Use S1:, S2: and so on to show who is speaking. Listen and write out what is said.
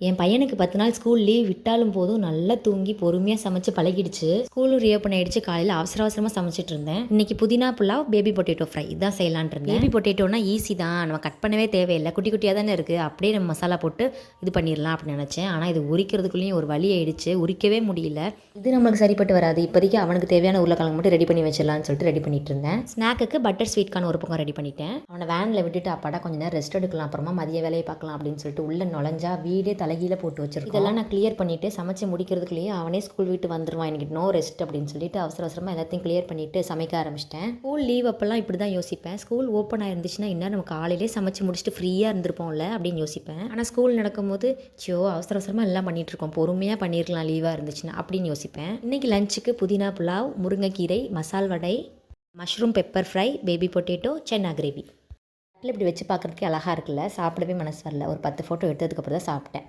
S1: என் பையனுக்கு 10 நாள் school leave விட்டாலும் போதும் நல்லா தூங்கி பொறுமையாக சமைச்சு பழகிடுச்சு. ஸ்கூலும் ரீஓப்பன் ஆயிடுச்சு. காலையில் அவசரமாக சமைச்சிட்டு இருந்தேன். இன்னைக்கு புதினா புலாவ், பேபி பொட்டேட்டோ ஃப்ரை இதான் செய்யலான் இருந்தேன். பேபி பொட்டேட்டோனா ஈஸி தான், நம்ம கட் பண்ணவே தேவையில்லை, குட்டி குட்டியாக தானே இருக்குது, அப்படியே நம்ம மசாலா போட்டு இது பண்ணிடலாம் அப்படின்னு நினச்சேன். ஆனால் இது உரிக்கிறதுக்குள்ளேயும் ஒரு வழி ஆயிடுச்சு, உரிக்கவே முடியல. இது நம்மளுக்கு சரிப்பட்டு வராது. இப்போதைக்கு அவனுக்கு தேவையான உருளைக்கிழங்கு மட்டும் ரெடி பண்ணி வச்சிடலான்னு சொல்லிட்டு ரெடி பண்ணிட்டு இருந்தேன். ஸ்நாக்குக்கு பட்டர் ஸ்வீட்கான ஒரு பக்கம் ரெடி பண்ணிட்டேன். அவனை வேனில் விட்டுட்டு அப்பாடா கொஞ்சம் நேரம் ரெஸ்ட் எடுக்கலாம், அப்புறமா மதிய வேலையை பார்க்கலாம் அப்படின்னு சொல்லிட்டு உள்ள நுழைஞ்சா வீடே தலைகீழ போட்டு வச்சிருக்கோம். இதெல்லாம் நான் கிளியர் பண்ணிவிட்டு சமைச்சு முடிக்கிறதுக்குள்ளேயே அவனே ஸ்கூல் விட்டு வந்துடுவான். எனக்கு நோ ரெஸ்ட் அப்படின்னு சொல்லிட்டு அவசரமாக எல்லாத்தையும் கிளியர் பண்ணிவிட்டு சமைக்க ஆரம்பிச்சிட்டேன். ஸ்கூல் லீவ் அப்போல்லாம் இப்படி தான் யோசிப்பேன். ஸ்கூல் ஓப்பன் ஆயிருந்துச்சுன்னா இன்னும் நம்ம காலையிலே சமைச்சு முடிச்சுட்டு ஃப்ரீயாக இருந்திருப்போம்ல அப்படின்னு யோசிப்பேன். ஆனால் ஸ்கூல் நடக்கும்போது அவசரமாக எல்லாம் பண்ணிகிட்ருக்கோம், பொறுமையாக பண்ணியிருக்கலாம் லீவாக இருந்துச்சுன்னா அப்படின்னு யோசிப்பேன். இன்றைக்கி லஞ்சுக்கு புதினா புலாவ், முருங்கைக்கீரை, மசால் வடை, mushroom pepper fry, baby potato, chana gravy. இப்படி வச்சு பார்க்குறதுக்கு அழகாக இருக்குல்ல, சாப்பிடவே மனசு வரல. ஒரு 10 ஃபோட்டோ எடுத்ததுக்கப்புறம் தான் சாப்பிட்டேன்.